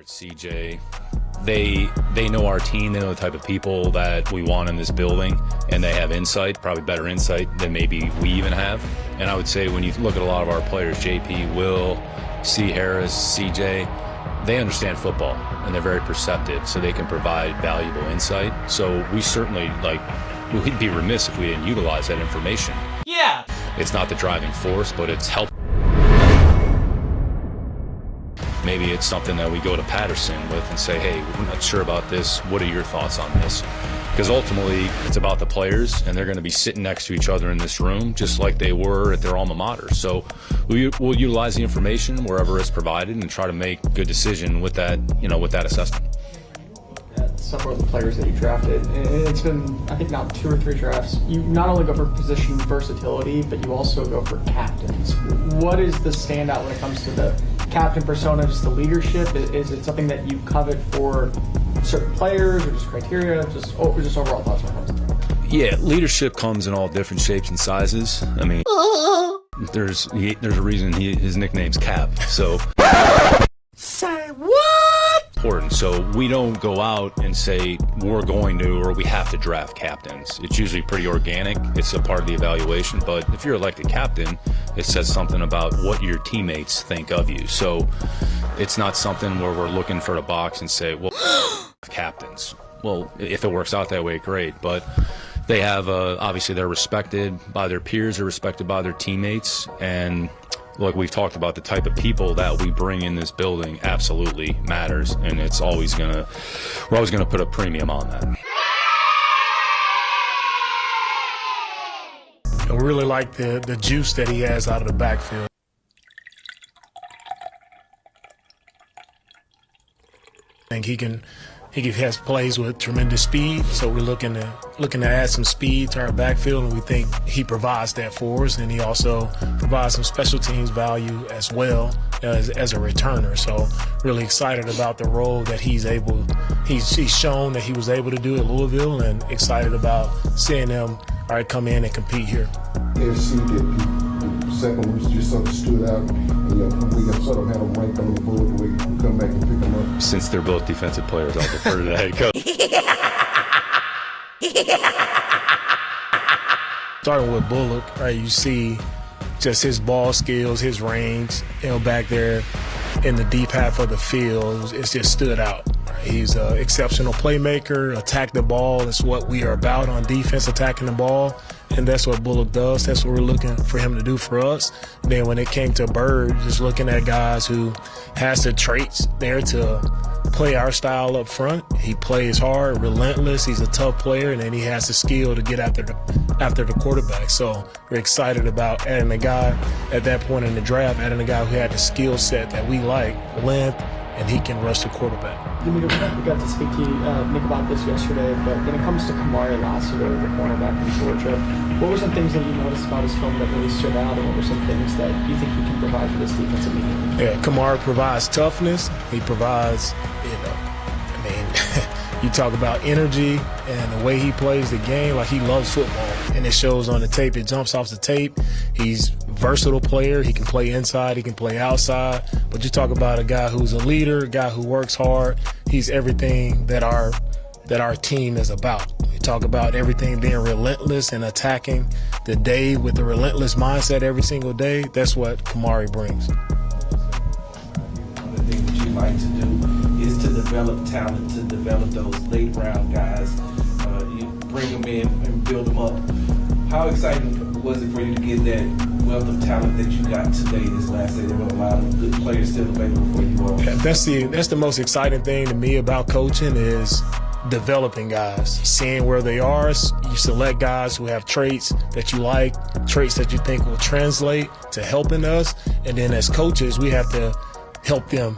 it's CJ, they know our team, they know the type of people that we want in this building, and they have insight, probably better insight than maybe we even have. And I would say when you look at a lot of our players, JP, Will, C. Harris, CJ, they understand football and they're very perceptive, so they can provide valuable insight. So we certainly, we'd be remiss if we didn't utilize that information. Yeah. It's not the driving force, but it's helpful. Maybe it's something that we go to Patterson with and say, hey, we're not sure about this. What are your thoughts on this? Because ultimately, it's about the players, and they're going to be sitting next to each other in this room, just like they were at their alma mater. So we'll utilize the information wherever it's provided and try to make a good decision with that, with that assessment. Some of the players that you drafted, and it's been, I think, now 2 or 3 drafts. You not only go for position versatility, but you also go for captains. What is the standout when it comes to the captain persona, just the leadership? Is it something that you covet for certain players, or just criteria, just overall thoughts when it comes to that? Yeah, leadership comes in all different shapes and sizes. I mean, there's a reason his nickname's Cap. So. Say what? Important. So we don't go out and say we're going to or we have to draft captains. It's usually pretty organic. It's a part of the evaluation. But if you're elected captain, it says something about what your teammates think of you. So it's not something where we're looking for a box and say, well, captains. Well, if it works out that way, great. But they have, obviously, they're respected by their peers, they're respected by their teammates, and like we've talked about, the type of people that we bring in this building absolutely matters, and we're always gonna put a premium on that. I really like the juice that he has out of the backfield. I think he has plays with tremendous speed, so we're looking to add some speed to our backfield, and we think he provides that for us, and he also provides some special teams value as well as a returner. So really excited about the role that he's shown that he was able to do at Louisville, and excited about seeing him come in and compete here. AFC, the second one just sort of stood out, and we sort of had them ranked on the board the way we come back and pick them up. Since they're both defensive players, I'll defer to the head coach. Starting with Bullock, right? You see just his ball skills, his range, back there in the deep half of the field. It's just stood out. He's an exceptional playmaker, attack the ball. That's what we are about on defense, attacking the ball. And that's what Bullock does. That's what we're looking for him to do for us. Then when it came to Bird, just looking at guys who has the traits there to play our style up front. He plays hard, relentless. He's a tough player, and then he has the skill to get after the quarterback. So we're excited about adding a guy at that point in the draft, adding a guy who had the skill set that we like, length, and he can rush the quarterback. Demeco, we got to speak to you, Nick, about this yesterday, but when it comes to Kamari, Lassiter, the cornerback from Georgia, what were some things that you noticed about his film that really stood out, and what were some things that you think he can provide for this defensive team? Yeah, Kamari provides toughness. He provides, you talk about energy and the way he plays the game, like he loves football, and it shows on the tape. It jumps off the tape. He's a versatile player. He can play inside. He can play outside. But you talk about a guy who's a leader, a guy who works hard. He's everything that our team is about. We talk about everything being relentless and attacking the day with a relentless mindset every single day. That's what Kamari brings. One of the things that you like to do is to develop talent, to develop those late round guys. You bring them in and build them up. How exciting was it for you to get that wealth of talent that you got today, this last day? There were a lot of good players still available for you all. That's the most exciting thing to me about coaching is developing guys, seeing where they are. You select guys who have traits that you like, traits that you think will translate to helping us, and then as coaches, we have to help them,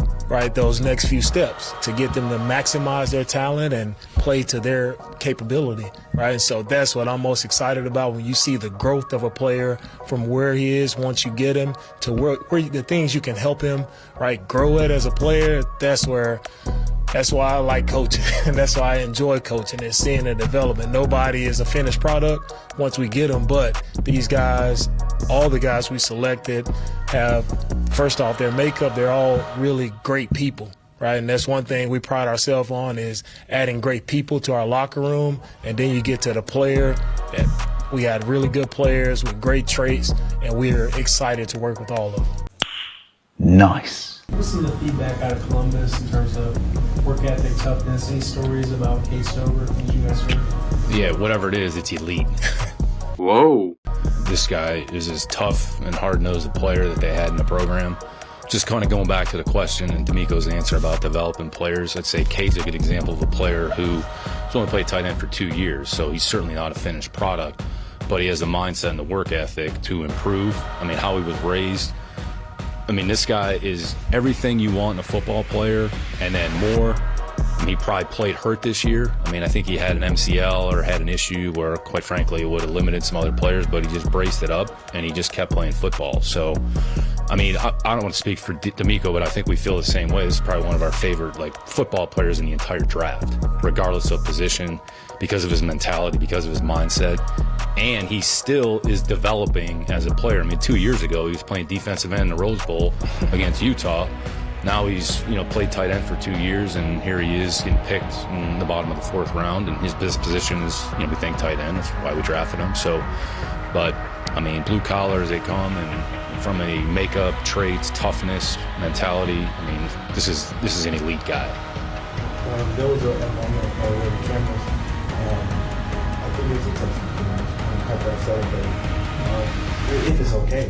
those next few steps to get them to maximize their talent and play to their capability, And so that's what I'm most excited about, when you see the growth of a player from where he is once you get him to where the things you can help him, grow it as a player. That's why I like coaching, and that's why I enjoy coaching and seeing the development. Nobody is a finished product once we get them, but these guys, all the guys we selected have, first off, their makeup, they're all really great people, right? And that's one thing we pride ourselves on is adding great people to our locker room. And then you get to the player. We had really good players with great traits, and we're excited to work with all of them. Nice. What's some of the feedback out of Columbus in terms of work ethic, toughness? Any stories about K-Sober, things you guys heard? Yeah, whatever it is, it's elite. Whoa. This guy is as tough and hard-nosed a player that they had in the program. Just kind of going back to the question and Demeco's answer about developing players, I'd say Cade's a good example of a player who has only played tight end for 2 years, so he's certainly not a finished product, but he has the mindset and the work ethic to improve. I mean, how he was raised. I mean, this guy is everything you want in a football player and then more. I mean, he probably played hurt this year. I mean, I think he had an MCL or had an issue where, quite frankly, it would have limited some other players, but he just braced it up and he just kept playing football. So, I mean, I don't want to speak for Demeco, but I think we feel the same way. This is probably one of our favorite, football players in the entire draft, regardless of position, because of his mentality, because of his mindset. And he still is developing as a player. I mean, 2 years ago, he was playing defensive end in the Rose Bowl against Utah. Now he's, played tight end for 2 years, and here he is getting picked in the bottom of the 4th round, and his position is, we think tight end. That's why we drafted him. So, but, I mean, blue collar as they come, and from a makeup, traits, toughness, mentality, I mean, this is an elite guy. There was a moment where the cameras, I think it was a touchdown. After I celebrated, if it's okay.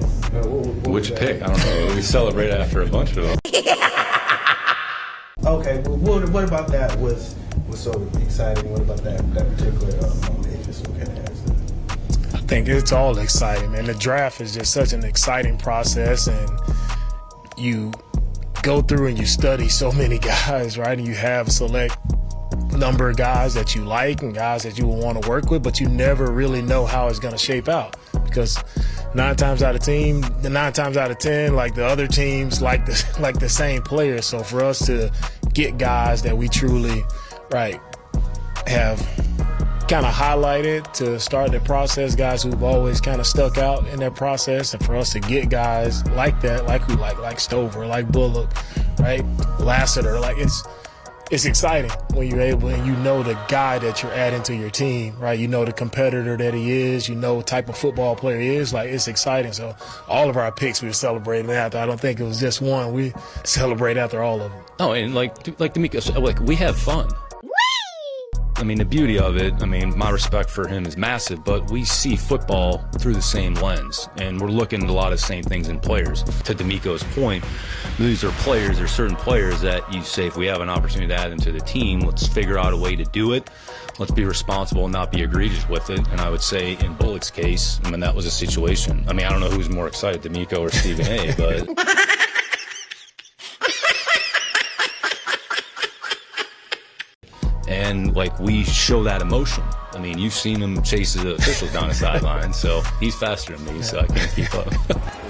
Which pick? I don't know. We celebrate after a bunch of them. Okay, well, what about that was so exciting? What about that particular moment, if it's okay to ask that? I think it's all exciting, man. The draft is just such an exciting process, and you go through and you study so many guys, right? And you have a select number of guys that you like and guys that you will want to work with, but you never really know how it's going to shape out, because 9 times out of 10, like the other teams, like the same players. So for us to get guys that we truly, have kind of highlighted to start the process, guys who've always kind of stuck out in that process, and for us to get guys like that, like Stover, like Bullock, right, Lassiter, it's exciting when you're able and you know the guy that you're adding to your team, right? You know the competitor that he is, you know what type of football player he is. It's exciting. So all of our picks we were celebrating after. I don't think it was just one. We celebrate after all of them. Oh, and like Demeco, we have fun. I mean, the beauty of it, my respect for him is massive, but we see football through the same lens, and we're looking at a lot of the same things in players. To Demeco's point, these are players, there's certain players that you say, if we have an opportunity to add them to the team, let's figure out a way to do it. Let's be responsible and not be egregious with it. And I would say in Bullock's case, that was a situation. I don't know who's more excited, Demeco or Stephen A., but... And we show that emotion. You've seen him chase the officials down the sideline, so he's faster than me, so I can't keep up.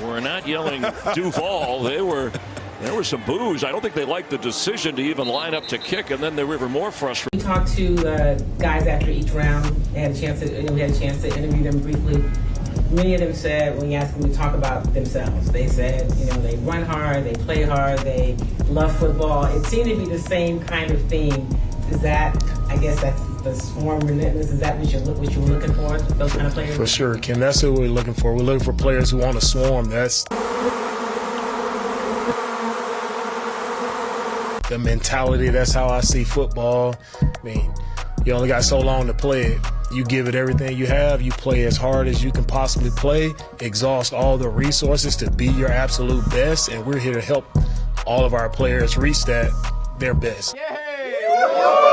We're not yelling Duval. There were some boos. I don't think they liked the decision to even line up to kick, and then they were even more frustrated. We talked to guys after each round. We had a chance to interview them briefly. Many of them said, when you asked them to talk about themselves, they said, they run hard, they play hard, they love football. It seemed to be the same kind of theme. Is that, I guess that's the swarm relentless, is that what you're looking for, those kind of players? For sure, Kim, that's what we're looking for. We're looking for players who want to swarm. That's the mentality. That's how I see football. You only got so long to play it. You give it everything you have. You play as hard as you can possibly play. Exhaust all the resources to be your absolute best, and we're here to help all of our players reach their best. Yay!